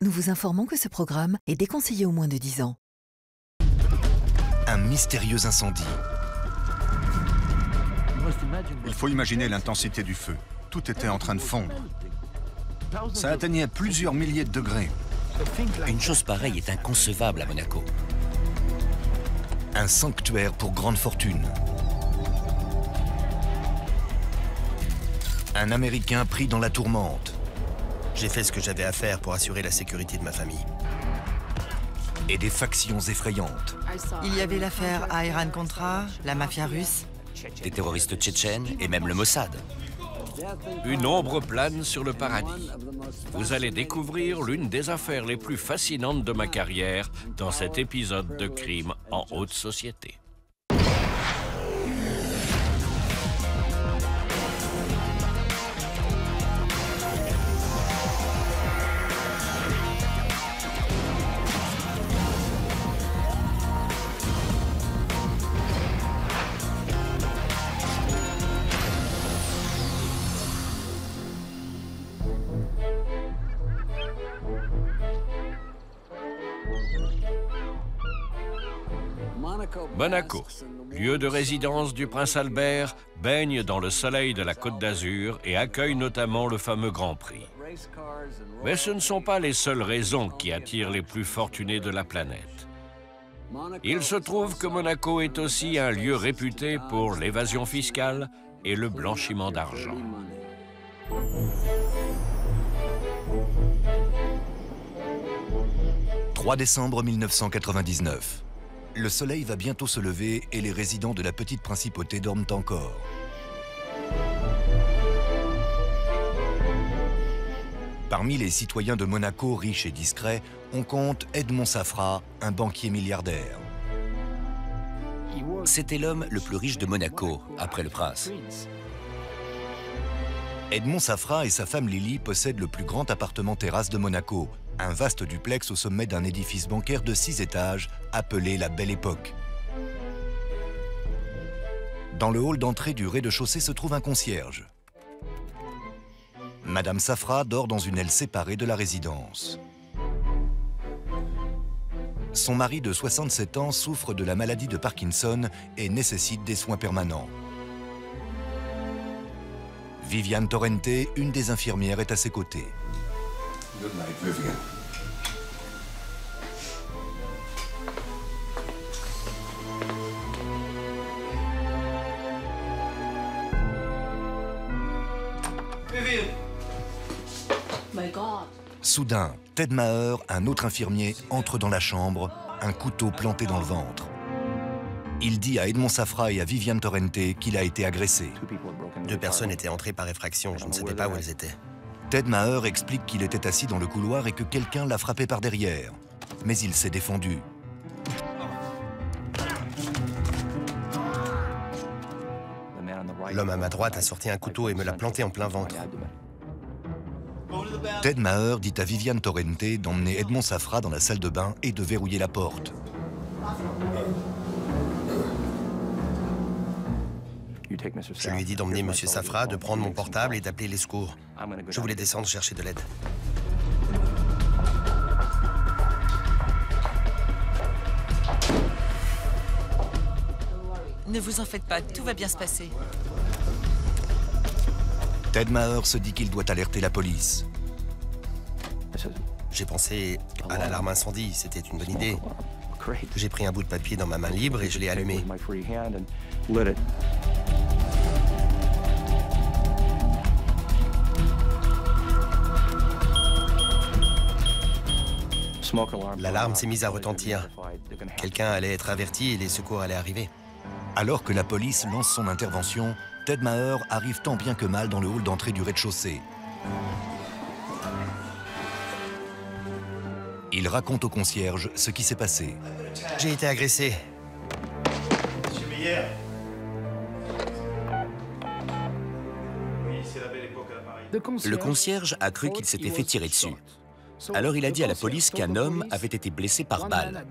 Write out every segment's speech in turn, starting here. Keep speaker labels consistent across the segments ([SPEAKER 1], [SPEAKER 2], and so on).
[SPEAKER 1] nous vous informons que ce programme est déconseillé aux moins de 10 ans.
[SPEAKER 2] Un mystérieux incendie.
[SPEAKER 3] Il faut imaginer l'intensité du feu. Tout était en train de fondre. Ça atteignait plusieurs milliers de degrés.
[SPEAKER 4] Une chose pareille est inconcevable à Monaco.
[SPEAKER 2] Un sanctuaire pour grande fortune. Un Américain pris dans la tourmente.
[SPEAKER 5] J'ai fait ce que j'avais à faire pour assurer la sécurité de ma famille.
[SPEAKER 2] Et des factions effrayantes.
[SPEAKER 6] Il y avait l'affaire Iran-Contra, la mafia russe.
[SPEAKER 4] Des terroristes tchétchènes et même le Mossad.
[SPEAKER 7] Une ombre plane sur le paradis. Vous allez découvrir l'une des affaires les plus fascinantes de ma carrière dans cet épisode de crime en haute société. Monaco, lieu de résidence du prince Albert, baigne dans le soleil de la Côte d'Azur et accueille notamment le fameux Grand Prix. Mais ce ne sont pas les seules raisons qui attirent les plus fortunés de la planète. Il se trouve que Monaco est aussi un lieu réputé pour l'évasion fiscale et le blanchiment d'argent.
[SPEAKER 2] « 3 décembre 1999. Le soleil va bientôt se lever et les résidents de la petite principauté dorment encore. Parmi les citoyens de Monaco riches et discrets, on compte Edmond Safra, un banquier milliardaire.
[SPEAKER 4] C'était l'homme le plus riche de Monaco, après le prince.
[SPEAKER 2] Edmond Safra et sa femme Lily possèdent le plus grand appartement terrasse de Monaco, un vaste duplex au sommet d'un édifice bancaire de 6 étages, appelé la Belle Époque. Dans le hall d'entrée du rez-de-chaussée se trouve un concierge. Madame Safra dort dans une aile séparée de la résidence. Son mari de 67 ans souffre de la maladie de Parkinson et nécessite des soins permanents. Viviane Torrente, une des infirmières, est à ses côtés.
[SPEAKER 8] Good night, Vivian.
[SPEAKER 9] Vivian. My God.
[SPEAKER 2] Soudain, Ted Maher, un autre infirmier, entre dans la chambre, un couteau planté dans le ventre. Il dit à Edmond Safra et à Viviane Torrente qu'il a été agressé.
[SPEAKER 5] 2 personnes étaient entrées par effraction, je ne savais pas où elles étaient.
[SPEAKER 2] Ted Maher explique qu'il était assis dans le couloir et que quelqu'un l'a frappé par derrière. Mais il s'est défendu.
[SPEAKER 5] L'homme à ma droite a sorti un couteau et me l'a planté en plein ventre.
[SPEAKER 2] Ted Maher dit à Viviane Torrente d'emmener Edmond Safra dans la salle de bain et de verrouiller la porte.
[SPEAKER 5] Je lui ai dit d'emmener M. Safra, de prendre mon portable et d'appeler les secours. Je voulais descendre chercher de l'aide.
[SPEAKER 6] Ne vous en faites pas, tout va bien se passer.
[SPEAKER 2] Ted Maher se dit qu'il doit alerter la police.
[SPEAKER 5] J'ai pensé à l'alarme incendie, c'était une bonne idée. J'ai pris un bout de papier dans ma main libre et je l'ai allumé. L'alarme s'est mise à retentir. Quelqu'un allait être averti et les secours allaient arriver.
[SPEAKER 2] Alors que la police lance son intervention, Ted Maher arrive tant bien que mal dans le hall d'entrée du rez-de-chaussée. Il raconte au concierge ce qui s'est passé.
[SPEAKER 5] J'ai été agressé.
[SPEAKER 9] Monsieur Meyer. Oui, c'est la Belle Époque à l'appareil.
[SPEAKER 4] Le concierge a cru qu'il s'était fait tirer dessus. Alors il a dit à la police qu'un homme avait été blessé par balle.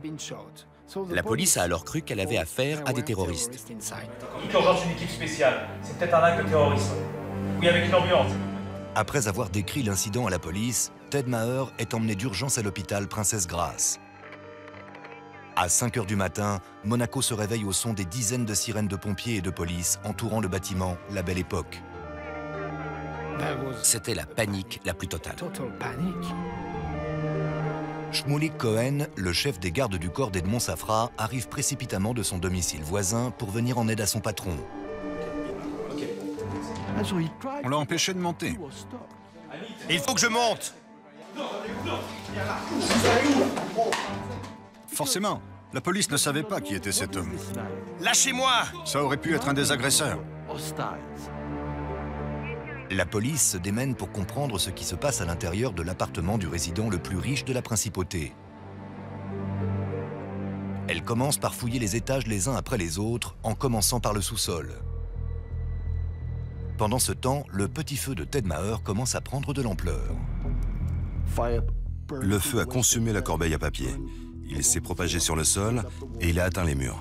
[SPEAKER 4] La police a alors cru qu'elle avait affaire à des terroristes.
[SPEAKER 9] Il urgence une équipe spéciale. C'est peut-être un acte de terrorisme. Oui, avec une ambulance.
[SPEAKER 2] Après avoir décrit l'incident à la police, Ted Maher est emmené d'urgence à l'hôpital Princesse Grace. À 5 h du matin, Monaco se réveille au son des dizaines de sirènes de pompiers et de police entourant le bâtiment La Belle Époque.
[SPEAKER 4] C'était la panique la plus totale.
[SPEAKER 2] Shmulik Cohen, le chef des gardes du corps d'Edmond Safra, arrive précipitamment de son domicile voisin pour venir en aide à son patron.
[SPEAKER 3] On l'a empêché de monter.
[SPEAKER 5] Il faut que je monte!
[SPEAKER 3] Forcément, la police ne savait pas qui était cet homme.
[SPEAKER 5] Lâchez-moi!
[SPEAKER 3] Ça aurait pu être un des agresseurs.
[SPEAKER 2] La police se démène pour comprendre ce qui se passe à l'intérieur de l'appartement du résident le plus riche de la principauté. Elle commence par fouiller les étages les uns après les autres, en commençant par le sous-sol. Pendant ce temps, le petit feu de Ted Maher commence à prendre de l'ampleur.
[SPEAKER 10] Le feu a consumé la corbeille à papier. Il s'est propagé sur le sol et il a atteint les murs.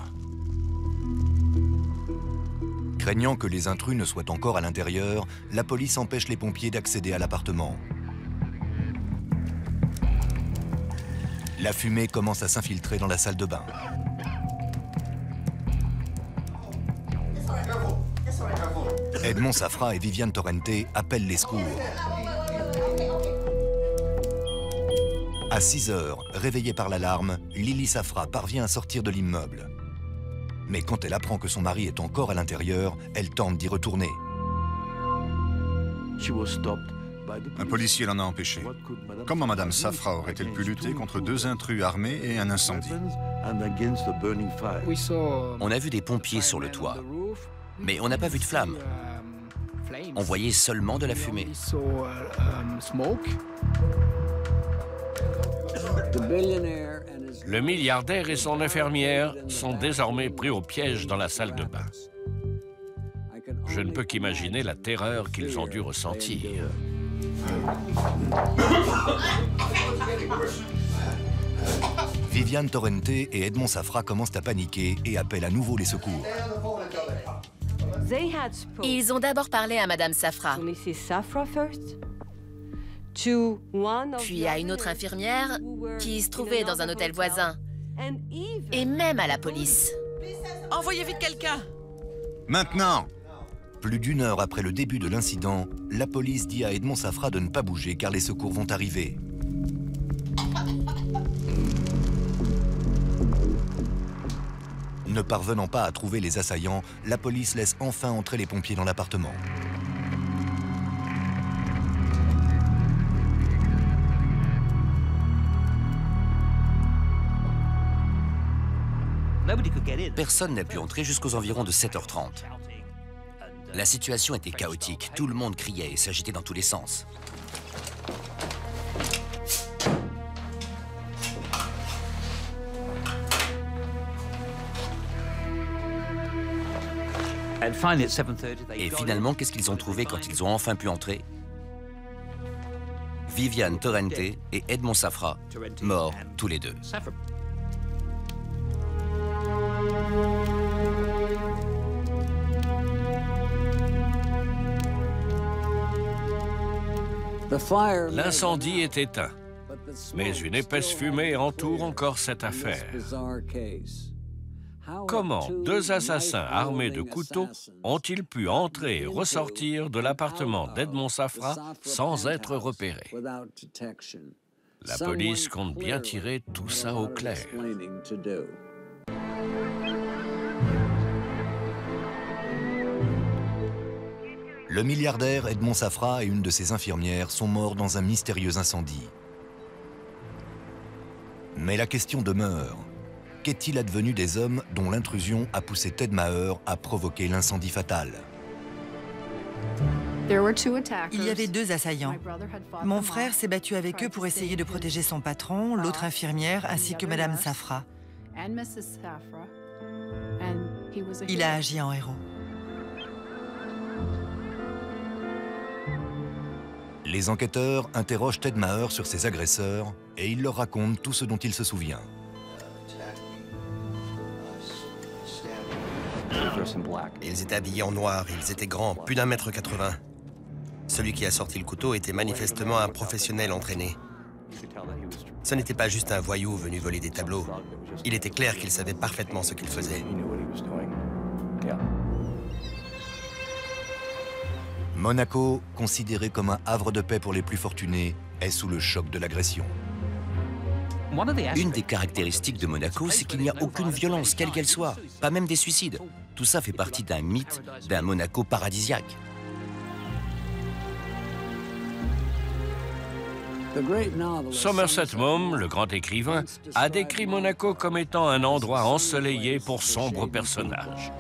[SPEAKER 2] Craignant que les intrus ne soient encore à l'intérieur, la police empêche les pompiers d'accéder à l'appartement. La fumée commence à s'infiltrer dans la salle de bain. Edmond Safra et Viviane Torrente appellent les secours. À 6 h, réveillée par l'alarme, Lily Safra parvient à sortir de l'immeuble. Mais quand elle apprend que son mari est encore à l'intérieur, elle tente d'y retourner.
[SPEAKER 3] Un policier l'en a empêché. Comment Madame Safra aurait-elle pu lutter contre 2 intrus armés et un incendie?
[SPEAKER 4] On a vu des pompiers sur le toit, mais on n'a pas vu de flammes. On voyait seulement de la fumée.
[SPEAKER 7] Le milliardaire et son infirmière sont désormais pris au piège dans la salle de bain. Je ne peux qu'imaginer la terreur qu'ils ont dû ressentir.
[SPEAKER 2] Viviane Torrente et Edmond Safra commencent à paniquer et appellent à nouveau les secours.
[SPEAKER 11] Ils ont d'abord parlé à Madame Safra, puis à une autre infirmière qui se trouvait dans un hôtel voisin, et même à la police.
[SPEAKER 6] Envoyez vite quelqu'un!
[SPEAKER 3] Maintenant!
[SPEAKER 2] Plus d'1 heure après le début de l'incident, la police dit à Edmond Safra de ne pas bouger car les secours vont arriver. Ne parvenant pas à trouver les assaillants, la police laisse enfin entrer les pompiers dans l'appartement.
[SPEAKER 4] Personne n'a pu entrer jusqu'aux environs de 7 h 30. La situation était chaotique. Tout le monde criait et s'agitait dans tous les sens. Et finalement, qu'est-ce qu'ils ont trouvé quand ils ont enfin pu entrer? Viviane Torrente et Edmond Safra, morts tous les deux.
[SPEAKER 7] L'incendie est éteint, mais une épaisse fumée entoure encore cette affaire. Comment 2 assassins armés de couteaux ont-ils pu entrer et ressortir de l'appartement d'Edmond Safra sans être repérés? La police compte bien tirer tout ça au clair.
[SPEAKER 2] Le milliardaire Edmond Safra et une de ses infirmières sont morts dans un mystérieux incendie. Mais la question demeure. Qu'est-il advenu des hommes dont l'intrusion a poussé Ted Maher à provoquer l'incendie fatal?
[SPEAKER 6] Il y avait 2 assaillants. Mon frère s'est battu avec eux pour essayer de protéger son patron, l'autre infirmière, ainsi que Madame Safra. Il a agi en héros.
[SPEAKER 2] Les enquêteurs interrogent Ted Maher sur ses agresseurs et il leur raconte tout ce dont il se souvient.
[SPEAKER 5] Ils étaient habillés en noir, ils étaient grands, plus d'1,80 m. Celui qui a sorti le couteau était manifestement un professionnel entraîné. Ce n'était pas juste un voyou venu voler des tableaux. Il était clair qu'il savait parfaitement ce qu'il faisait.
[SPEAKER 2] Monaco, considéré comme un havre de paix pour les plus fortunés, est sous le choc de l'agression.
[SPEAKER 4] Une des caractéristiques de Monaco, c'est qu'il n'y a aucune violence, quelle qu'elle soit, pas même des suicides. Tout ça fait partie d'un mythe d'un Monaco paradisiaque.
[SPEAKER 7] Somerset Maugham, le grand écrivain, a décrit Monaco comme étant un endroit ensoleillé pour sombres personnages.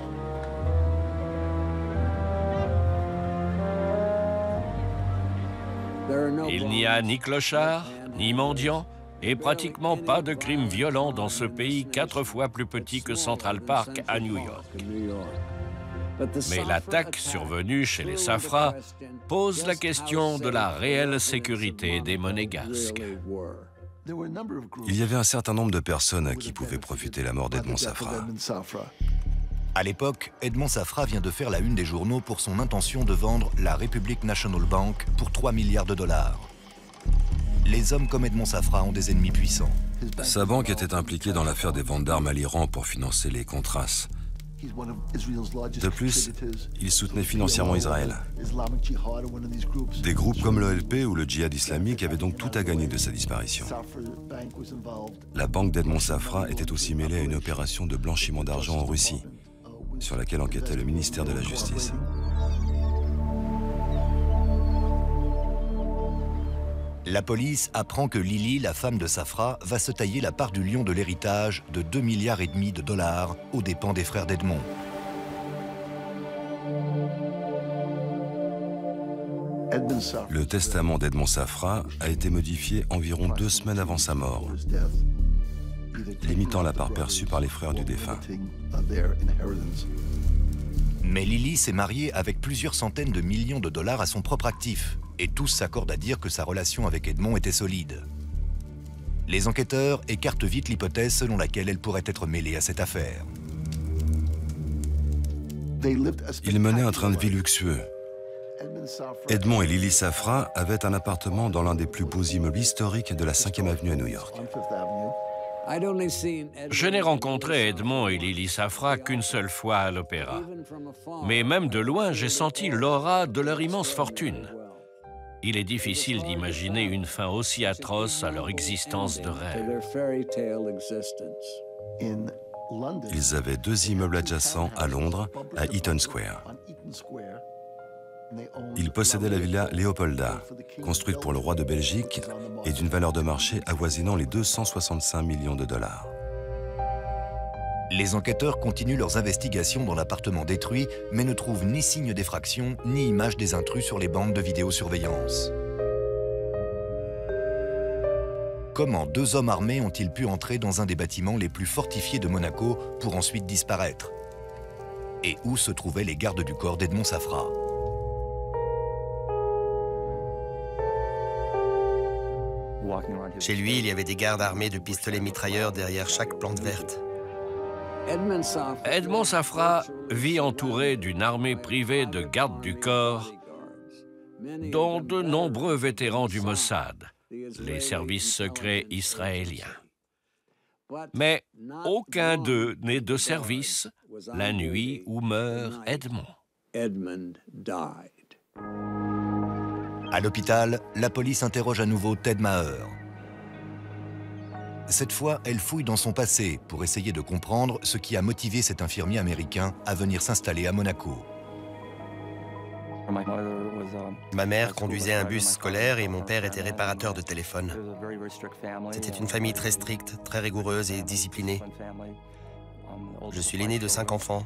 [SPEAKER 7] Il n'y a ni clochard, ni mendiant, et pratiquement pas de crimes violents dans ce pays 4 fois plus petit que Central Park à New York. Mais l'attaque survenue chez les Safra pose la question de la réelle sécurité des Monégasques.
[SPEAKER 10] Il y avait un certain nombre de personnes à qui pouvait profiter la mort d'Edmond Safra.
[SPEAKER 2] À l'époque, Edmond Safra vient de faire la une des journaux pour son intention de vendre la Republic National Bank pour 3 milliards de dollars. Les hommes comme Edmond Safra ont des ennemis puissants.
[SPEAKER 10] Sa banque était impliquée dans l'affaire des ventes d'armes à l'Iran pour financer les Contras. De plus, il soutenait financièrement Israël. Des groupes comme l'OLP ou le djihad islamique avaient donc tout à gagner de sa disparition. La banque d'Edmond Safra était aussi mêlée à une opération de blanchiment d'argent en Russie, sur laquelle enquêtait le ministère de la Justice.
[SPEAKER 2] La police apprend que Lily, la femme de Safra, va se tailler la part du lion de l'héritage de 2,5 milliards de dollars aux dépens des frères d'Edmond.
[SPEAKER 10] Le testament d'Edmond Safra a été modifié environ 2 semaines avant sa mort, limitant la part perçue par les frères du défunt.
[SPEAKER 2] Mais Lily s'est mariée avec plusieurs centaines de millions de dollars à son propre actif, et tous s'accordent à dire que sa relation avec Edmond était solide. Les enquêteurs écartent vite l'hypothèse selon laquelle elle pourrait être mêlée à cette affaire.
[SPEAKER 10] Ils menaient un train de vie luxueux. Edmond et Lily Safra avaient un appartement dans l'un des plus beaux immeubles historiques de la 5e avenue à New York.
[SPEAKER 7] Je n'ai rencontré Edmond et Lily Safra qu'une seule fois à l'opéra. Mais même de loin, j'ai senti l'aura de leur immense fortune. Il est difficile d'imaginer une fin aussi atroce à leur existence de rêve.
[SPEAKER 10] Ils avaient 2 immeubles adjacents à Londres, à Eaton Square. Ils possédaient la villa Leopolda, construite pour le roi de Belgique et d'une valeur de marché avoisinant les 265 millions de dollars.
[SPEAKER 2] Les enquêteurs continuent leurs investigations dans l'appartement détruit, mais ne trouvent ni signe d'effraction, ni image des intrus sur les bandes de vidéosurveillance. Comment 2 hommes armés ont-ils pu entrer dans un des bâtiments les plus fortifiés de Monaco pour ensuite disparaître? Et où se trouvaient les gardes du corps d'Edmond Safra?
[SPEAKER 5] Chez lui, il y avait des gardes armés de pistolets mitrailleurs derrière chaque plante verte.
[SPEAKER 7] Edmond Safra vit entouré d'une armée privée de gardes du corps, dont de nombreux vétérans du Mossad, les services secrets israéliens. Mais aucun d'eux n'est de service la nuit où meurt Edmond.
[SPEAKER 2] À l'hôpital, la police interroge à nouveau Ted Maher. Cette fois, elle fouille dans son passé pour essayer de comprendre ce qui a motivé cet infirmier américain à venir s'installer à Monaco.
[SPEAKER 5] Ma mère conduisait un bus scolaire et mon père était réparateur de téléphone. C'était une famille très stricte, très rigoureuse et disciplinée. Je suis l'aîné de 5 enfants.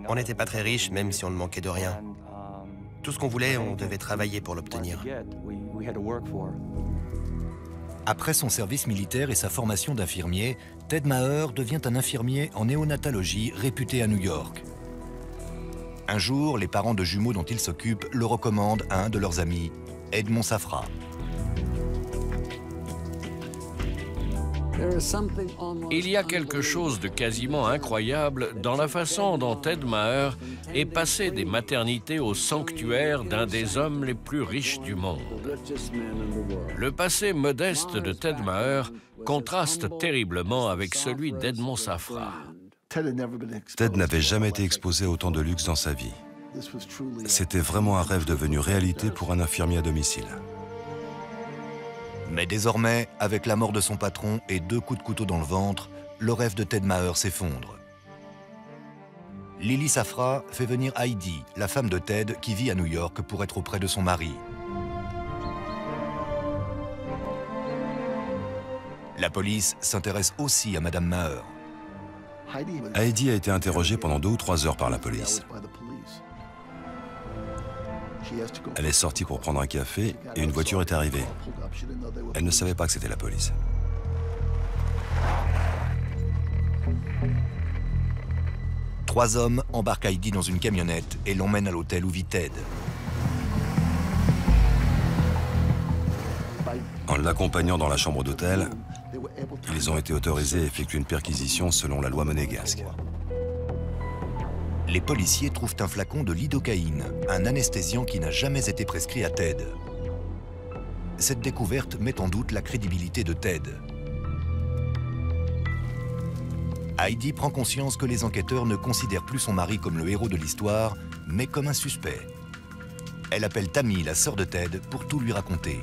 [SPEAKER 5] On n'était pas très riches, même si on ne manquait de rien. Tout ce qu'on voulait, on devait travailler pour l'obtenir.
[SPEAKER 2] Après son service militaire et sa formation d'infirmier, Ted Maher devient un infirmier en néonatologie réputé à New York. Un jour, les parents de jumeaux dont il s'occupe le recommandent à un de leurs amis, Edmond Safra.
[SPEAKER 7] Il y a quelque chose de quasiment incroyable dans la façon dont Ted Maher est passé des maternités au sanctuaire d'un des hommes les plus riches du monde. Le passé modeste de Ted Maher contraste terriblement avec celui d'Edmond Safra.
[SPEAKER 10] Ted n'avait jamais été exposé à autant de luxe dans sa vie. C'était vraiment un rêve devenu réalité pour un infirmier à domicile.
[SPEAKER 2] Mais désormais, avec la mort de son patron et 2 coups de couteau dans le ventre, le rêve de Ted Maher s'effondre. Lily Safra fait venir Heidi, la femme de Ted, qui vit à New York pour être auprès de son mari. La police s'intéresse aussi à Madame Maher.
[SPEAKER 10] Heidi a été interrogée pendant 2 ou 3 heures par la police. Elle est sortie pour prendre un café et une voiture est arrivée. Elle ne savait pas que c'était la police.
[SPEAKER 2] Trois hommes embarquent Heidi dans une camionnette et l'emmènent à l'hôtel où vit Ted.
[SPEAKER 10] En l'accompagnant dans la chambre d'hôtel, ils ont été autorisés à effectuer une perquisition selon la loi monégasque.
[SPEAKER 2] Les policiers trouvent un flacon de lidocaïne, un anesthésiant qui n'a jamais été prescrit à Ted. Cette découverte met en doute la crédibilité de Ted. Heidi prend conscience que les enquêteurs ne considèrent plus son mari comme le héros de l'histoire, mais comme un suspect. Elle appelle Tammy, la sœur de Ted, pour tout lui raconter.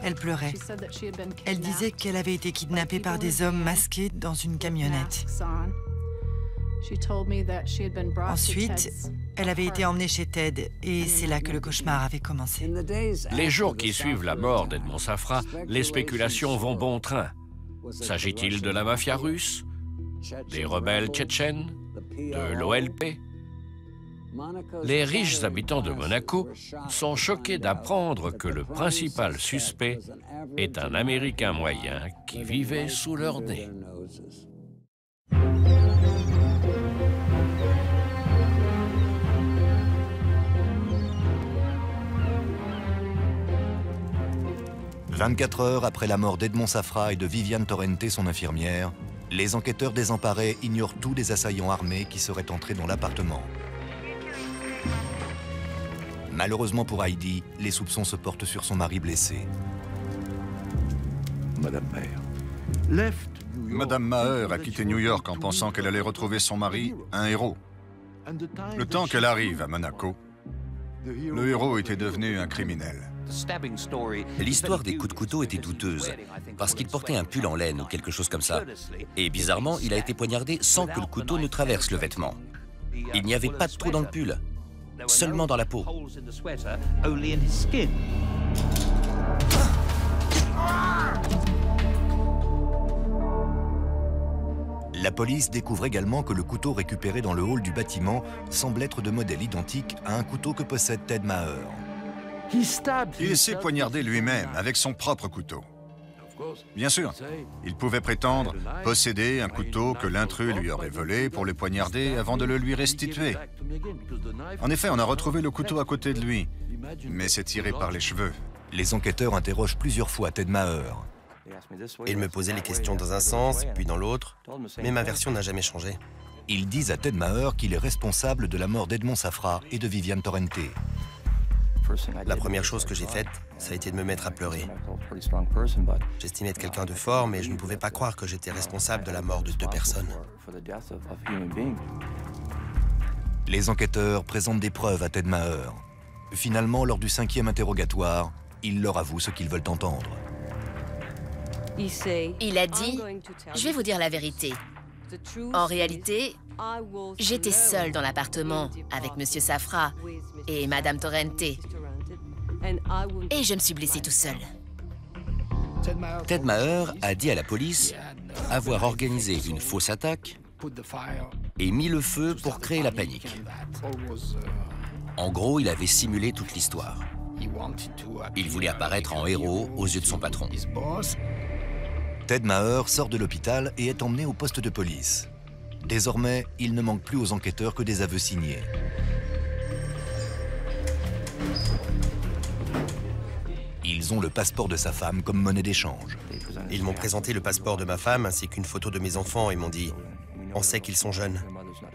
[SPEAKER 6] Elle pleurait. Elle disait qu'elle avait été kidnappée par des hommes masqués dans une camionnette. Ensuite, elle avait été emmenée chez Ted et c'est là que le cauchemar avait commencé.
[SPEAKER 7] Les jours qui suivent la mort d'Edmond Safra, les spéculations vont bon train. S'agit-il de la mafia russe, des rebelles tchétchènes, de l'OLP? Les riches habitants de Monaco sont choqués d'apprendre que le principal suspect est un Américain moyen qui vivait sous leur nez. «
[SPEAKER 2] 24 heures après la mort d'Edmond Safra et de Viviane Torrente, son infirmière, les enquêteurs désemparés ignorent tous des assaillants armés qui seraient entrés dans l'appartement. Malheureusement pour Heidi, les soupçons se portent sur son mari blessé.
[SPEAKER 3] Madame Maher a quitté New York en pensant qu'elle allait retrouver son mari, un héros. Le temps qu'elle arrive à Monaco, le héros était devenu un criminel.
[SPEAKER 4] L'histoire des coups de couteau était douteuse, parce qu'il portait un pull en laine ou quelque chose comme ça. Et bizarrement, il a été poignardé sans que le couteau ne traverse le vêtement. Il n'y avait pas de trou dans le pull, seulement dans la peau.
[SPEAKER 2] La police découvre également que le couteau récupéré dans le hall du bâtiment semble être de modèle identique à un couteau que possède Ted Maher.
[SPEAKER 3] Il s'est poignardé lui-même avec son propre couteau. Bien sûr, il pouvait prétendre posséder un couteau que l'intrus lui aurait volé pour le poignarder avant de le lui restituer. En effet, on a retrouvé le couteau à côté de lui, mais c'est tiré par les cheveux.
[SPEAKER 2] Les enquêteurs interrogent plusieurs fois Ted Maher.
[SPEAKER 5] Il me posait les questions dans un sens, puis dans l'autre, mais ma version n'a jamais changé.
[SPEAKER 2] Ils disent à Ted Maher qu'il est responsable de la mort d'Edmond Safra et de Viviane Torrente.
[SPEAKER 5] La première chose que j'ai faite, ça a été de me mettre à pleurer. J'estimais être quelqu'un de fort, mais je ne pouvais pas croire que j'étais responsable de la mort de 2 personnes.
[SPEAKER 2] Les enquêteurs présentent des preuves à Ted Maher. Finalement, lors du 5e interrogatoire, il leur avoue ce qu'ils veulent entendre.
[SPEAKER 11] Il a dit « Je vais vous dire la vérité. En réalité, j'étais seule dans l'appartement avec Monsieur Safra et Madame Torrente. Et je me suis blessée tout seul. »
[SPEAKER 4] Ted Maher a dit à la police avoir organisé une fausse attaque et mis le feu pour créer la panique. En gros, il avait simulé toute l'histoire. Il voulait apparaître en héros aux yeux de son patron.
[SPEAKER 2] Ted Maher sort de l'hôpital et est emmené au poste de police. Désormais, il ne manque plus aux enquêteurs que des aveux signés. Ils ont le passeport de sa femme comme monnaie d'échange.
[SPEAKER 5] Ils m'ont présenté le passeport de ma femme ainsi qu'une photo de mes enfants et m'ont dit « On sait qu'ils sont jeunes.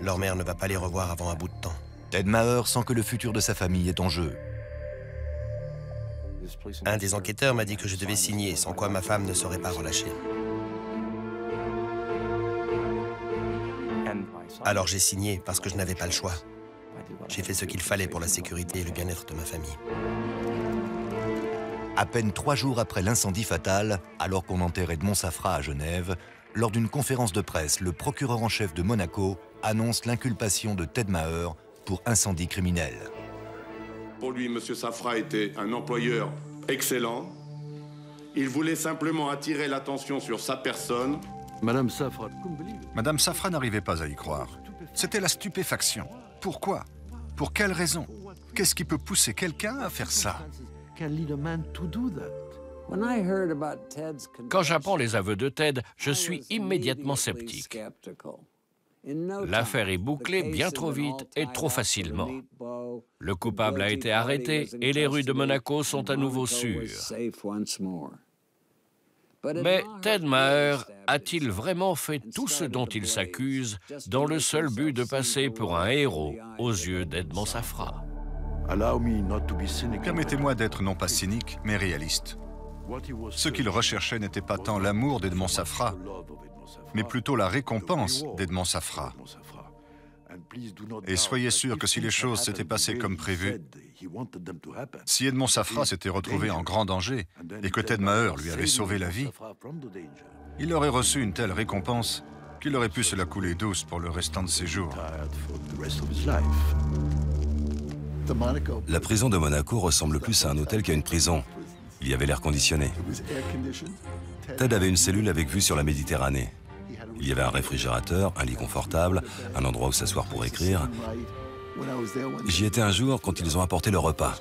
[SPEAKER 5] Leur mère ne va pas les revoir avant un bout de temps. »
[SPEAKER 2] Ted Maher sent que le futur de sa famille est en jeu.
[SPEAKER 5] Un des enquêteurs m'a dit que je devais signer, sans quoi ma femme ne serait pas relâchée. Alors j'ai signé parce que je n'avais pas le choix. J'ai fait ce qu'il fallait pour la sécurité et le bien-être de ma famille.
[SPEAKER 2] À peine 3 jours après l'incendie fatal, alors qu'on enterre Edmond Safra à Genève, lors d'une conférence de presse, le procureur en chef de Monaco annonce l'inculpation de Ted Maher pour incendie criminel.
[SPEAKER 12] Pour lui, M. Safra était un employeur excellent. Il voulait simplement attirer l'attention sur sa personne.
[SPEAKER 3] Madame Safra n'arrivait pas à y croire. C'était la stupéfaction. Pourquoi? Pour quelle raison? Qu'est-ce qui peut pousser quelqu'un à faire ça?
[SPEAKER 7] Quand j'apprends les aveux de Ted, je suis immédiatement sceptique. L'affaire est bouclée bien trop vite et trop facilement. Le coupable a été arrêté et les rues de Monaco sont à nouveau sûres. Mais Ted Maher a-t-il vraiment fait tout ce dont il s'accuse dans le seul but de passer pour un héros aux yeux d'Edmond Safra?
[SPEAKER 3] Permettez-moi d'être non pas cynique, mais réaliste. Ce qu'il recherchait n'était pas tant l'amour d'Edmond Safra, mais plutôt la récompense d'Edmond Safra. Et soyez sûr que si les choses s'étaient passées comme prévu, si Edmond Safra s'était retrouvé en grand danger et que Ted Maher lui avait sauvé la vie, il aurait reçu une telle récompense qu'il aurait pu se la couler douce pour le restant de ses jours.
[SPEAKER 10] La prison de Monaco ressemble plus à un hôtel qu'à une prison. Il y avait l'air conditionné. Ted avait une cellule avec vue sur la Méditerranée. Il y avait un réfrigérateur, un lit confortable, un endroit où s'asseoir pour écrire. J'y étais un jour quand ils ont apporté le repas.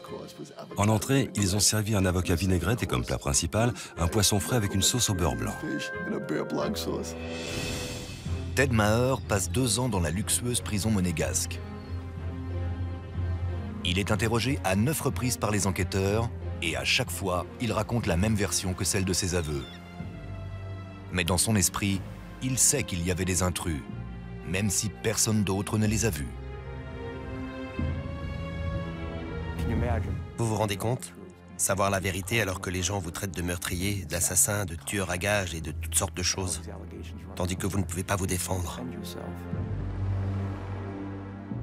[SPEAKER 10] En entrée, ils ont servi un avocat vinaigrette et comme plat principal, un poisson frais avec une sauce au beurre blanc.
[SPEAKER 2] Ted Maher passe 2 ans dans la luxueuse prison monégasque. Il est interrogé à 9 reprises par les enquêteurs et à chaque fois, il raconte la même version que celle de ses aveux. Mais dans son esprit, il sait qu'il y avait des intrus, même si personne d'autre ne les a vus.
[SPEAKER 5] Vous vous rendez compte? Savoir la vérité alors que les gens vous traitent de meurtrier, d'assassin, de tueur à gages et de toutes sortes de choses, tandis que vous ne pouvez pas vous défendre.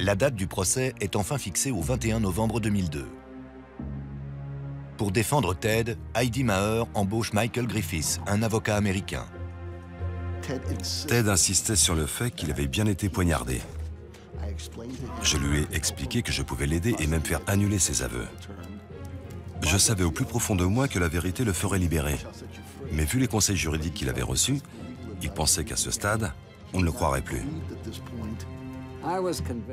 [SPEAKER 2] La date du procès est enfin fixée au 21 novembre 2002. Pour défendre Ted, Heidi Maher embauche Michael Griffiths, un avocat américain.
[SPEAKER 10] Ted insistait sur le fait qu'il avait bien été poignardé. Je lui ai expliqué que je pouvais l'aider et même faire annuler ses aveux. Je savais au plus profond de moi que la vérité le ferait libérer. Mais vu les conseils juridiques qu'il avait reçus, il pensait qu'à ce stade, on ne le croirait plus.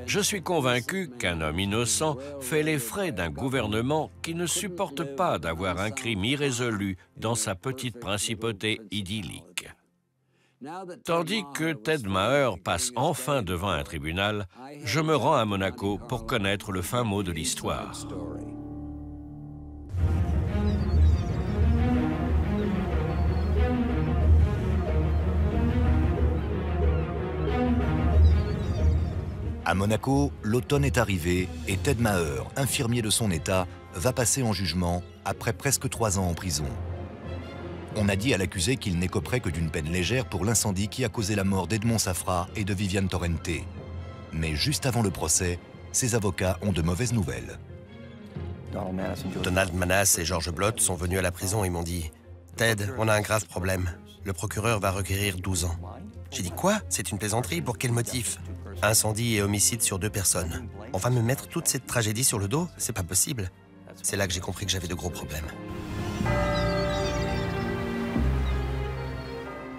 [SPEAKER 7] Je suis convaincu qu'un homme innocent fait les frais d'un gouvernement qui ne supporte pas d'avoir un crime irrésolu dans sa petite principauté idyllique. Tandis que Ted Maher passe enfin devant un tribunal, je me rends à Monaco pour connaître le fin mot de l'histoire.
[SPEAKER 2] À Monaco, l'automne est arrivé et Ted Maher, infirmier de son état, va passer en jugement après presque 3 ans en prison. On a dit à l'accusé qu'il n'écoperait que d'une peine légère pour l'incendie qui a causé la mort d'Edmond Safra et de Viviane Torrente. Mais juste avant le procès, ses avocats ont de mauvaises nouvelles.
[SPEAKER 5] Donald Manas et George Blott sont venus à la prison et m'ont dit « Ted, on a un grave problème. Le procureur va requérir 12 ans. » J'ai dit « Quoi? C'est une plaisanterie? Pour quel motif? » Incendie et homicide sur 2 personnes. On va me mettre toute cette tragédie sur le dos? C'est pas possible. C'est là que j'ai compris que j'avais de gros problèmes.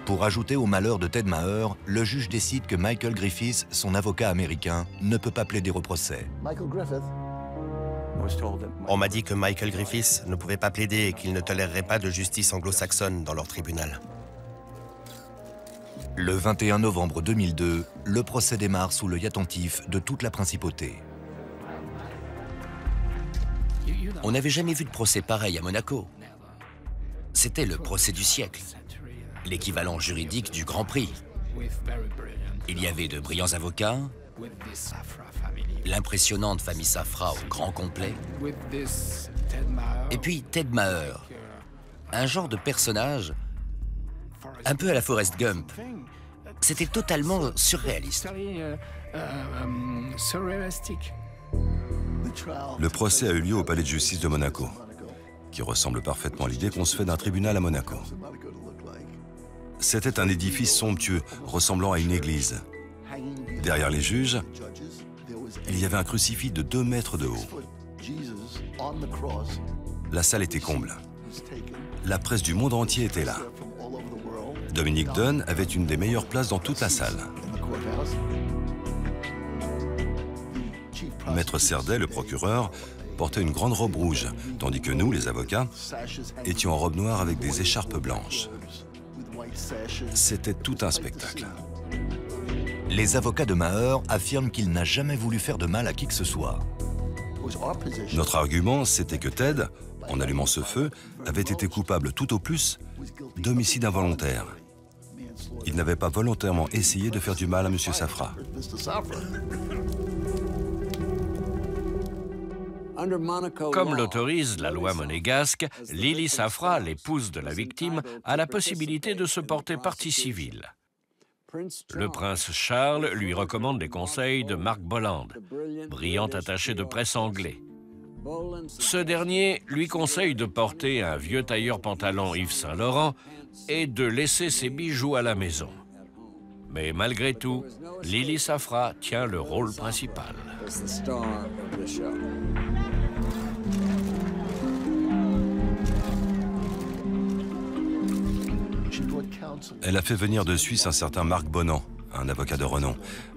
[SPEAKER 2] Pour ajouter au malheur de Ted Maher, le juge décide que Michael Griffiths, son avocat américain, ne peut pas plaider au procès.
[SPEAKER 5] On m'a dit que Michael Griffiths ne pouvait pas plaider et qu'il ne tolérerait pas de justice anglo-saxonne dans leur tribunal.
[SPEAKER 2] Le 21 novembre 2002, le procès démarre sous l'œil attentif de toute la principauté.
[SPEAKER 4] On n'avait jamais vu de procès pareil à Monaco. C'était le procès du siècle, l'équivalent juridique du Grand Prix. Il y avait de brillants avocats, l'impressionnante famille Safra au grand complet, et puis Ted Maher, un genre de personnage un peu à la Forrest Gump. C'était totalement surréaliste.
[SPEAKER 10] Le procès a eu lieu au palais de justice de Monaco, qui ressemble parfaitement à l'idée qu'on se fait d'un tribunal à Monaco. C'était un édifice somptueux, ressemblant à une église. Derrière les juges, il y avait un crucifix de 2 mètres de haut. La salle était comble. La presse du monde entier était là. Dominique Dunn avait une des meilleures places dans toute la salle. Maître Cerdet, le procureur, portait une grande robe rouge, tandis que nous, les avocats, étions en robe noire avec des écharpes blanches. C'était tout un spectacle.
[SPEAKER 2] Les avocats de Maher affirment qu'il n'a jamais voulu faire de mal à qui que ce soit.
[SPEAKER 10] Notre argument, c'était que Ted, en allumant ce feu, avait été coupable tout au plus d'homicide involontaire. Il n'avait pas volontairement essayé de faire du mal à M. Safra.
[SPEAKER 7] Comme l'autorise la loi monégasque, Lily Safra, l'épouse de la victime, a la possibilité de se porter partie civile. Le prince Charles lui recommande les conseils de Marc Bolland, brillant attaché de presse anglais. Ce dernier lui conseille de porter un vieux tailleur pantalon Yves Saint Laurent et de laisser ses bijoux à la maison. Mais malgré tout, Lily Safra tient le rôle principal.
[SPEAKER 10] Elle a fait venir de Suisse un certain Marc Bonan, un avocat de renom,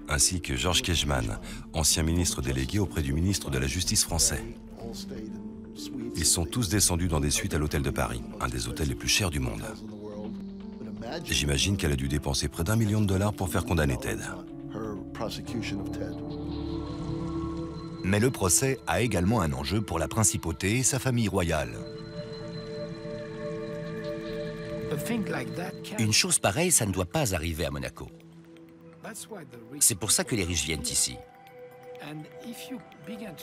[SPEAKER 10] ainsi que Georges Kejman, ancien ministre délégué auprès du ministre de la Justice français. Ils sont tous descendus dans des suites à l'hôtel de Paris, un des hôtels les plus chers du monde. J'imagine qu'elle a dû dépenser près d'1 million de dollars pour faire condamner Ted.
[SPEAKER 2] Mais le procès a également un enjeu pour la principauté et sa famille royale.
[SPEAKER 4] Une chose pareille, ça ne doit pas arriver à Monaco. C'est pour ça que les riches viennent ici.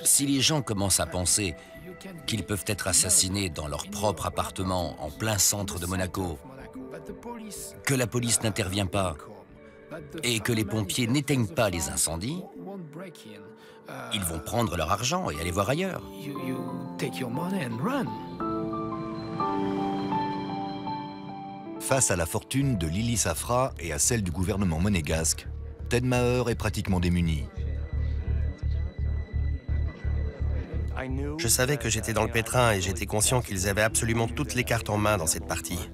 [SPEAKER 4] Si les gens commencent à penser qu'ils peuvent être assassinés dans leur propre appartement en plein centre de Monaco, que la police n'intervient pas et que les pompiers n'éteignent pas les incendies, ils vont prendre leur argent et aller voir ailleurs.
[SPEAKER 2] Face à la fortune de Lily Safra et à celle du gouvernement monégasque, Ted Maher est pratiquement démuni.
[SPEAKER 5] Je savais que j'étais dans le pétrin et j'étais conscient qu'ils avaient absolument toutes les cartes en main dans cette partie.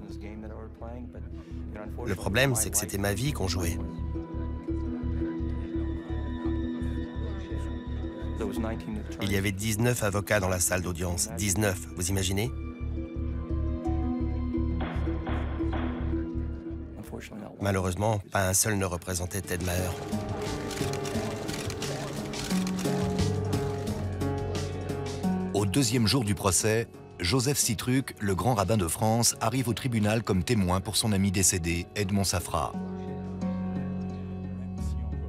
[SPEAKER 5] Le problème, c'est que c'était ma vie qu'on jouait. Il y avait 19 avocats dans la salle d'audience. 19, vous imaginez? Malheureusement, pas un seul ne représentait Ted Maher.
[SPEAKER 2] Au deuxième jour du procès, Joseph Citruc, le grand rabbin de France, arrive au tribunal comme témoin pour son ami décédé, Edmond Safra.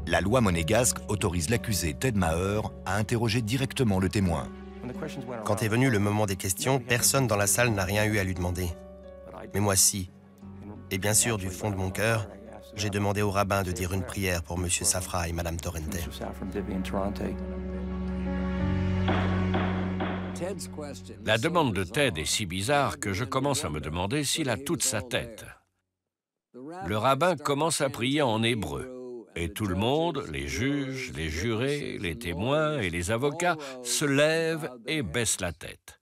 [SPEAKER 2] La loi monégasque autorise l'accusé Ted Maher à interroger directement le témoin.
[SPEAKER 5] Quand est venu le moment des questions, personne dans la salle n'a rien eu à lui demander. Mais moi, si. Et bien sûr, du fond de mon cœur, j'ai demandé au rabbin de dire une prière pour M. Safra et Mme Torrente.
[SPEAKER 7] La demande de Ted est si bizarre que je commence à me demander s'il a toute sa tête. Le rabbin commence à prier en hébreu. Et tout le monde, les juges, les jurés, les témoins et les avocats, se lèvent et baissent la tête.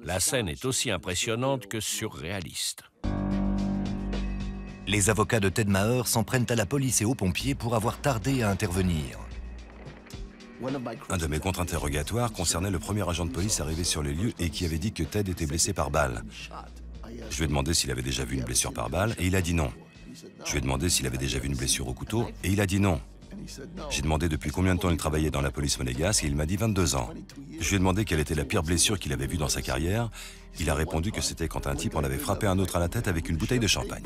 [SPEAKER 7] La scène est aussi impressionnante que surréaliste.
[SPEAKER 2] Les avocats de Ted Maher s'en prennent à la police et aux pompiers pour avoir tardé à intervenir.
[SPEAKER 10] Un de mes contre-interrogatoires concernait le premier agent de police arrivé sur les lieux et qui avait dit que Ted était blessé par balle. Je lui ai demandé s'il avait déjà vu une blessure par balle et il a dit non. Je lui ai demandé s'il avait déjà vu une blessure au couteau et il a dit non. J'ai demandé depuis combien de temps il travaillait dans la police monégasque et il m'a dit 22 ans. Je lui ai demandé quelle était la pire blessure qu'il avait vue dans sa carrière. Il a répondu que c'était quand un type en avait frappé un autre à la tête avec une bouteille de champagne.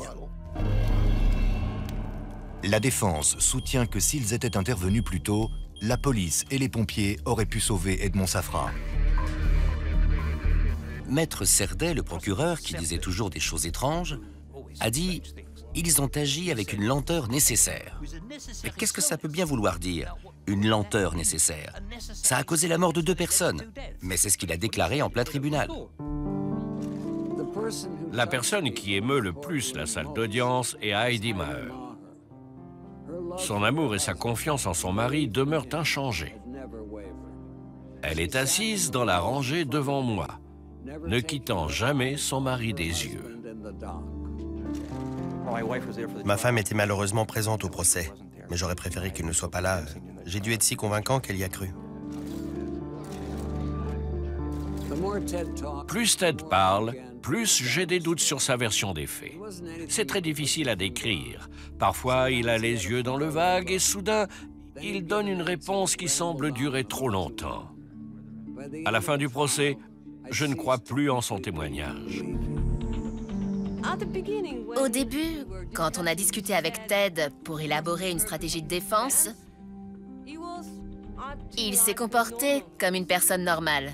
[SPEAKER 2] La défense soutient que s'ils étaient intervenus plus tôt, la police et les pompiers auraient pu sauver Edmond Safra.
[SPEAKER 4] Maître Cerdet, le procureur, qui disait toujours des choses étranges, a dit « Ils ont agi avec une lenteur nécessaire ». Mais qu'est-ce que ça peut bien vouloir dire, une lenteur nécessaire? Ça a causé la mort de 2 personnes, mais c'est ce qu'il a déclaré en plein tribunal.
[SPEAKER 7] La personne qui émeut le plus la salle d'audience est Heidi Maher. Son amour et sa confiance en son mari demeurent inchangés. Elle est assise dans la rangée devant moi, ne quittant jamais son mari des yeux.
[SPEAKER 5] Ma femme était malheureusement présente au procès, mais j'aurais préféré qu'elle ne soit pas là. J'ai dû être si convaincant qu'elle y a cru.
[SPEAKER 7] Plus Ted parle, plus j'ai des doutes sur sa version des faits. C'est très difficile à décrire. Parfois, il a les yeux dans le vague et soudain, il donne une réponse qui semble durer trop longtemps. À la fin du procès, je ne crois plus en son témoignage.
[SPEAKER 11] Au début, quand on a discuté avec Ted pour élaborer une stratégie de défense, il s'est comporté comme une personne normale.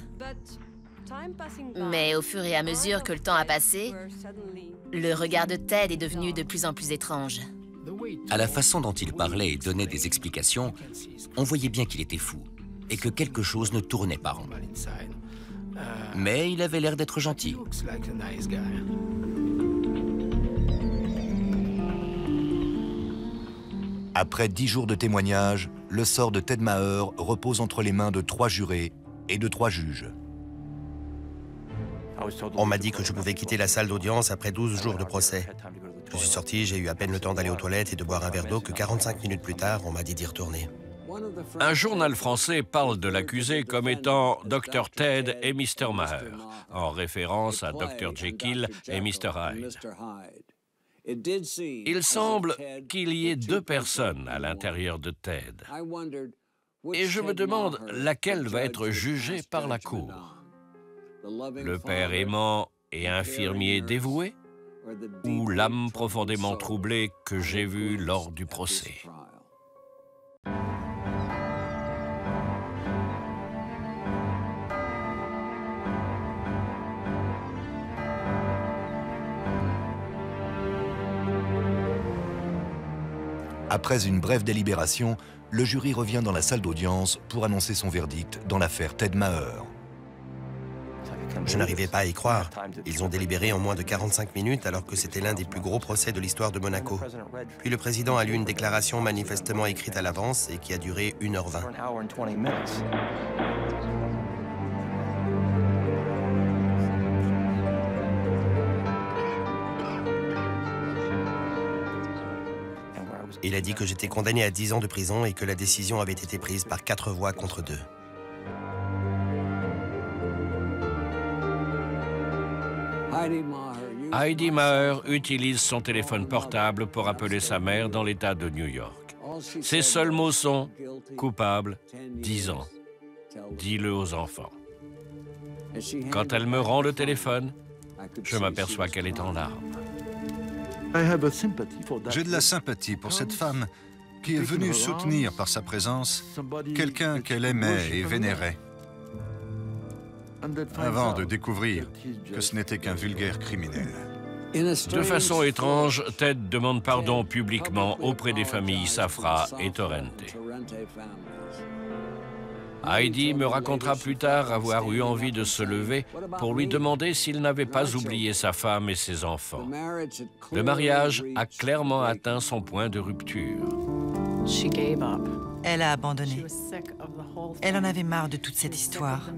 [SPEAKER 11] Mais au fur et à mesure que le temps a passé, le regard de Ted est devenu de plus en plus étrange.
[SPEAKER 4] À la façon dont il parlait et donnait des explications, on voyait bien qu'il était fou et que quelque chose ne tournait pas rond. Mais il avait l'air d'être gentil.
[SPEAKER 2] Après 10 jours de témoignage, le sort de Ted Maher repose entre les mains de 3 jurés et de 3 juges.
[SPEAKER 5] On m'a dit que je pouvais quitter la salle d'audience après 12 jours de procès. Je suis sorti, j'ai eu à peine le temps d'aller aux toilettes et de boire un verre d'eau que 45 minutes plus tard, on m'a dit d'y retourner.
[SPEAKER 7] Un journal français parle de l'accusé comme étant Dr Ted et Mr Maher, en référence à Dr Jekyll et Mr Hyde. Il semble qu'il y ait 2 personnes à l'intérieur de Ted. Et je me demande laquelle va être jugée par la cour. Le père aimant et infirmier dévoué, ou l'âme profondément troublée que j'ai vue lors du procès.
[SPEAKER 2] Après une brève délibération, le jury revient dans la salle d'audience pour annoncer son verdict dans l'affaire Ted Maher.
[SPEAKER 5] Je n'arrivais pas à y croire. Ils ont délibéré en moins de 45 minutes alors que c'était l'un des plus gros procès de l'histoire de Monaco. Puis le président a lu une déclaration manifestement écrite à l'avance et qui a duré 1h20. Il a dit que j'étais condamné à 10 ans de prison et que la décision avait été prise par 4 voix contre 2.
[SPEAKER 7] Heidi Maher utilise son téléphone portable pour appeler sa mère dans l'État de New York. Ses seuls mots sont « coupable, 10 ans ». Dis-le aux enfants. Quand elle me rend le téléphone, je m'aperçois qu'elle est en larmes.
[SPEAKER 3] J'ai de la sympathie pour cette femme qui est venue soutenir par sa présence quelqu'un qu'elle aimait et vénérait, avant de découvrir que ce n'était qu'un vulgaire criminel.
[SPEAKER 7] De façon étrange, Ted demande pardon publiquement auprès des familles Safra et Torrente. Heidi me racontera plus tard avoir eu envie de se lever pour lui demander s'il n'avait pas oublié sa femme et ses enfants. Le mariage a clairement atteint son point de rupture.
[SPEAKER 6] Elle a abandonné. Elle en avait marre de toute cette histoire.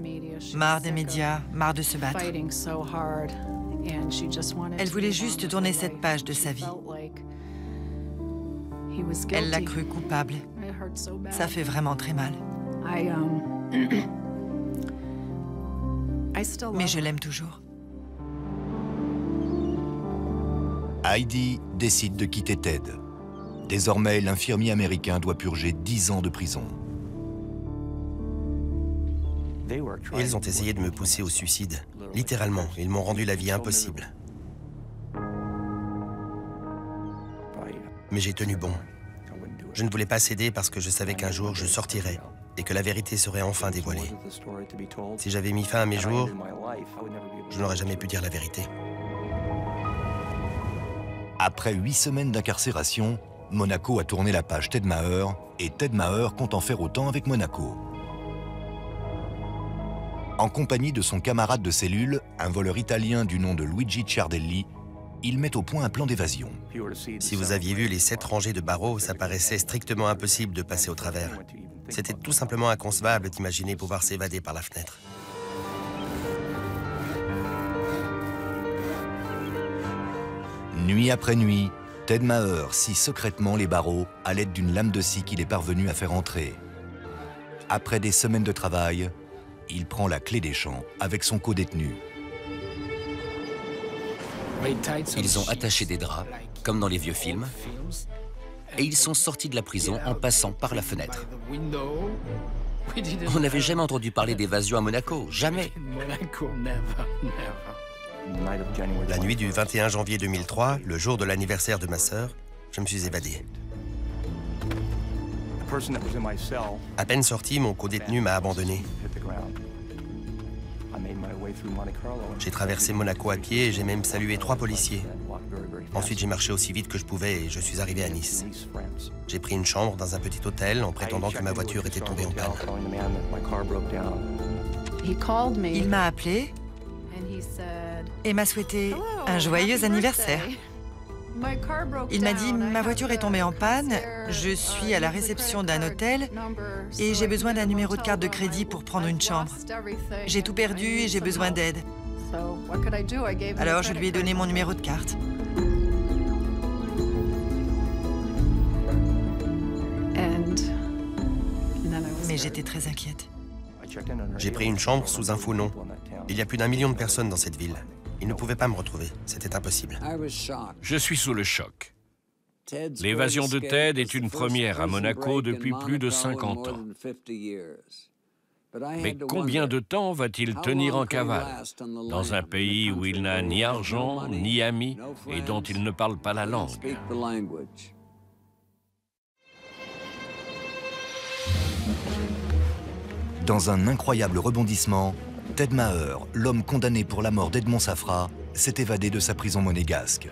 [SPEAKER 6] Marre des médias, marre de se battre. Elle voulait juste tourner cette page de sa vie. Elle l'a cru coupable. Ça fait vraiment très mal. Mais je l'aime toujours.
[SPEAKER 2] Heidi décide de quitter Ted. Désormais, l'infirmier américain doit purger 10 ans de prison.
[SPEAKER 5] Ils ont essayé de me pousser au suicide. Littéralement, ils m'ont rendu la vie impossible. Mais j'ai tenu bon. Je ne voulais pas céder parce que je savais qu'un jour je sortirais et que la vérité serait enfin dévoilée. Si j'avais mis fin à mes jours, je n'aurais jamais pu dire la vérité.
[SPEAKER 2] Après 8 semaines d'incarcération, Monaco a tourné la page Ted Maher et Ted Maher compte en faire autant avec Monaco. En compagnie de son camarade de cellule, un voleur italien du nom de Luigi Ciardelli, il met au point un plan d'évasion.
[SPEAKER 5] Si vous aviez vu les 7 rangées de barreaux, ça paraissait strictement impossible de passer au travers. C'était tout simplement inconcevable d'imaginer pouvoir s'évader par la fenêtre.
[SPEAKER 2] Nuit après nuit, Ted Maher scie secrètement les barreaux à l'aide d'une lame de scie qu'il est parvenu à faire entrer. Après des semaines de travail, il prend la clé des champs avec son codétenu.
[SPEAKER 4] Ils ont attaché des draps, comme dans les vieux films, et ils sont sortis de la prison en passant par la fenêtre. On n'avait jamais entendu parler d'évasion à Monaco, jamais.
[SPEAKER 5] La nuit du 21 janvier 2003, le jour de l'anniversaire de ma sœur, je me suis évadé. À peine sorti, mon codétenu m'a abandonné. J'ai traversé Monaco à pied et j'ai même salué 3 policiers. Ensuite, j'ai marché aussi vite que je pouvais et je suis arrivé à Nice. J'ai pris une chambre dans un petit hôtel en prétendant que ma voiture était tombée en panne.
[SPEAKER 6] Il m'a appelé et m'a souhaité un joyeux anniversaire. Il m'a dit « Ma voiture est tombée en panne, je suis à la réception d'un hôtel et j'ai besoin d'un numéro de carte de crédit pour prendre une chambre. J'ai tout perdu et j'ai besoin d'aide. » Alors je lui ai donné mon numéro de carte. Mais j'étais très inquiète.
[SPEAKER 5] J'ai pris une chambre sous un faux nom. Il y a plus d'1 million de personnes dans cette ville. Ils ne pouvaient pas me retrouver. C'était impossible.
[SPEAKER 7] Je suis sous le choc. L'évasion de Ted est une première à Monaco depuis plus de 50 ans. Mais combien de temps va-t-il tenir en cavale, dans un pays où il n'a ni argent, ni amis, et dont il ne parle pas la langue?
[SPEAKER 2] Dans un incroyable rebondissement, Ted Maher, l'homme condamné pour la mort d'Edmond Safra, s'est évadé de sa prison monégasque.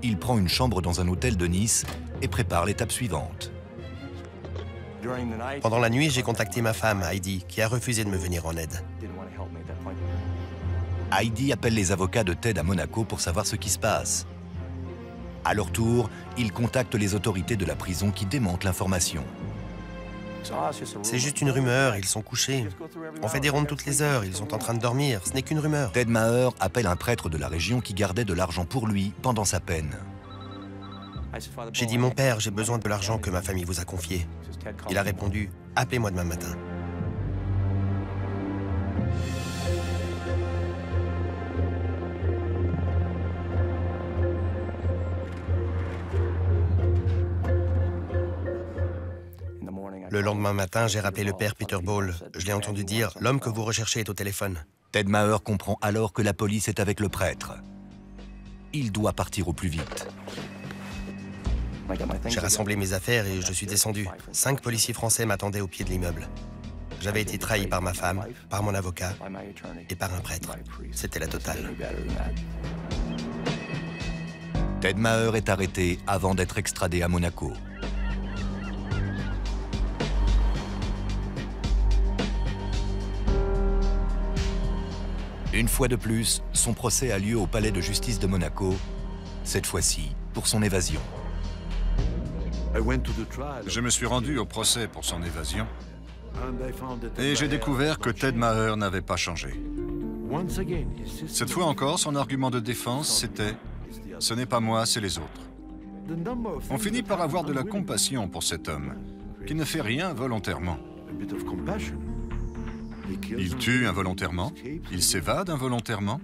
[SPEAKER 2] Il prend une chambre dans un hôtel de Nice et prépare l'étape suivante.
[SPEAKER 5] Pendant la nuit, j'ai contacté ma femme, Heidi, qui a refusé de me venir en aide.
[SPEAKER 2] Heidi appelle les avocats de Ted à Monaco pour savoir ce qui se passe. À leur tour, ils contactent les autorités de la prison qui démentent l'information.
[SPEAKER 5] C'est juste une rumeur, ils sont couchés. On fait des rondes toutes les heures, ils sont en train de dormir, ce n'est qu'une rumeur.
[SPEAKER 2] Ted Maher appelle un prêtre de la région qui gardait de l'argent pour lui pendant sa peine.
[SPEAKER 5] J'ai dit, mon père, j'ai besoin de l'argent que ma famille vous a confié. Il a répondu, appelez-moi demain matin. Le lendemain matin, j'ai rappelé le père Peter Ball. Je l'ai entendu dire, l'homme que vous recherchez est au téléphone.
[SPEAKER 2] Ted Maher comprend alors que la police est avec le prêtre. Il doit partir au plus vite.
[SPEAKER 5] J'ai rassemblé mes affaires et je suis descendu. 5 policiers français m'attendaient au pied de l'immeuble. J'avais été trahi par ma femme, par mon avocat et par un prêtre. C'était la totale.
[SPEAKER 2] Ted Maher est arrêté avant d'être extradé à Monaco. Une fois de plus, son procès a lieu au palais de justice de Monaco, cette fois-ci pour son évasion.
[SPEAKER 3] Je me suis rendu au procès pour son évasion et j'ai découvert que Ted Maher n'avait pas changé. Cette fois encore, son argument de défense, c'était « ce n'est pas moi, c'est les autres ». On finit par avoir de la compassion pour cet homme qui ne fait rien volontairement. Il tue involontairement? Il s'évade involontairement?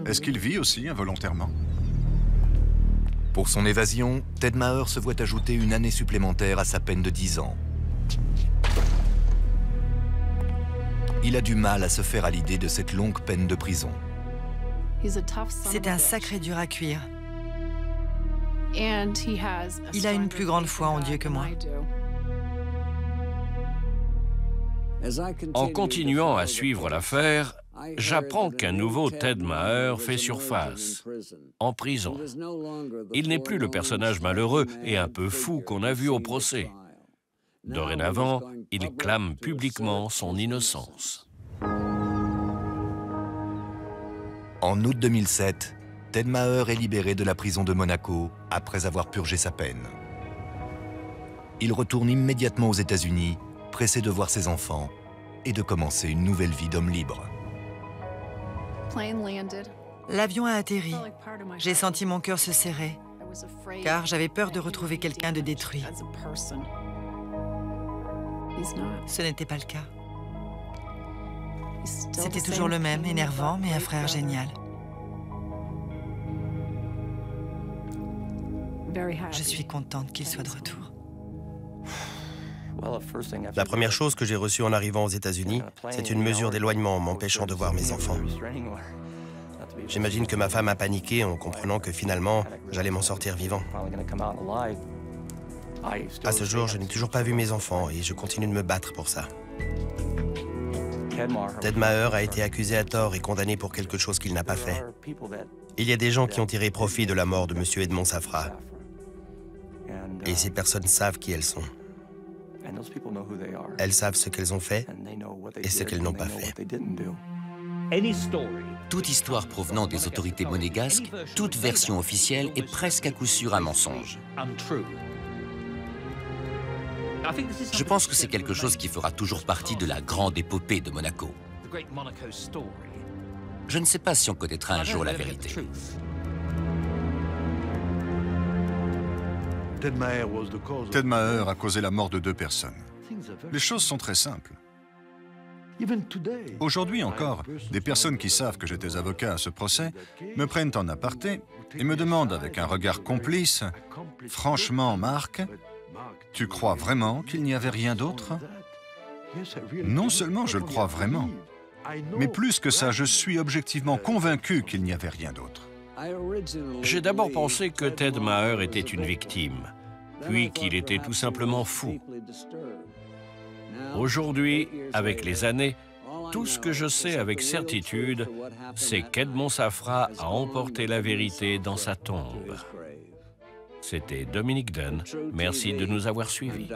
[SPEAKER 3] Est-ce qu'il vit aussi involontairement?
[SPEAKER 2] Pour son évasion, Ted Maher se voit ajouter une année supplémentaire à sa peine de 10 ans. Il a du mal à se faire à l'idée de cette longue peine de prison.
[SPEAKER 6] C'est un sacré dur à cuire. Il a une plus grande foi en Dieu que moi.
[SPEAKER 7] En continuant à suivre l'affaire, j'apprends qu'un nouveau Ted Maher fait surface, en prison. Il n'est plus le personnage malheureux et un peu fou qu'on a vu au procès. Dorénavant, il clame publiquement son innocence.
[SPEAKER 2] En août 2007, Ted Maher est libéré de la prison de Monaco après avoir purgé sa peine. Il retourne immédiatement aux États-Unis, pressé de voir ses enfants et de commencer une nouvelle vie d'homme libre.
[SPEAKER 6] L'avion a atterri. J'ai senti mon cœur se serrer, car j'avais peur de retrouver quelqu'un de détruit. Ce n'était pas le cas. C'était toujours le même, énervant, mais un frère génial. Je suis contente qu'il soit de retour.
[SPEAKER 5] La première chose que j'ai reçue en arrivant aux États-Unis, c'est une mesure d'éloignement m'empêchant de voir mes enfants. J'imagine que ma femme a paniqué en comprenant que finalement, j'allais m'en sortir vivant. À ce jour, je n'ai toujours pas vu mes enfants et je continue de me battre pour ça. Ted Maher a été accusé à tort et condamné pour quelque chose qu'il n'a pas fait. Il y a des gens qui ont tiré profit de la mort de M. Edmond Safra. Et ces personnes savent qui elles sont. Elles savent ce qu'elles ont fait et ce qu'elles n'ont pas fait.
[SPEAKER 4] Toute histoire provenant des autorités monégasques, toute version officielle est presque à coup sûr un mensonge. Je pense que c'est quelque chose qui fera toujours partie de la grande épopée de Monaco. Je ne sais pas si on connaîtra un jour la vérité.
[SPEAKER 3] Ted Maher a causé la mort de 2 personnes. Les choses sont très simples. Aujourd'hui encore, des personnes qui savent que j'étais avocat à ce procès me prennent en aparté et me demandent avec un regard complice « Franchement, Marc, tu crois vraiment qu'il n'y avait rien d'autre ?» Non seulement je le crois vraiment, mais plus que ça, je suis objectivement convaincu qu'il n'y avait rien d'autre.
[SPEAKER 7] J'ai d'abord pensé que Ted Maher était une victime, puis qu'il était tout simplement fou. Aujourd'hui, avec les années, tout ce que je sais avec certitude, c'est qu'Edmond Safra a emporté la vérité dans sa tombe. C'était Dominique Dunn. Merci de nous avoir suivis.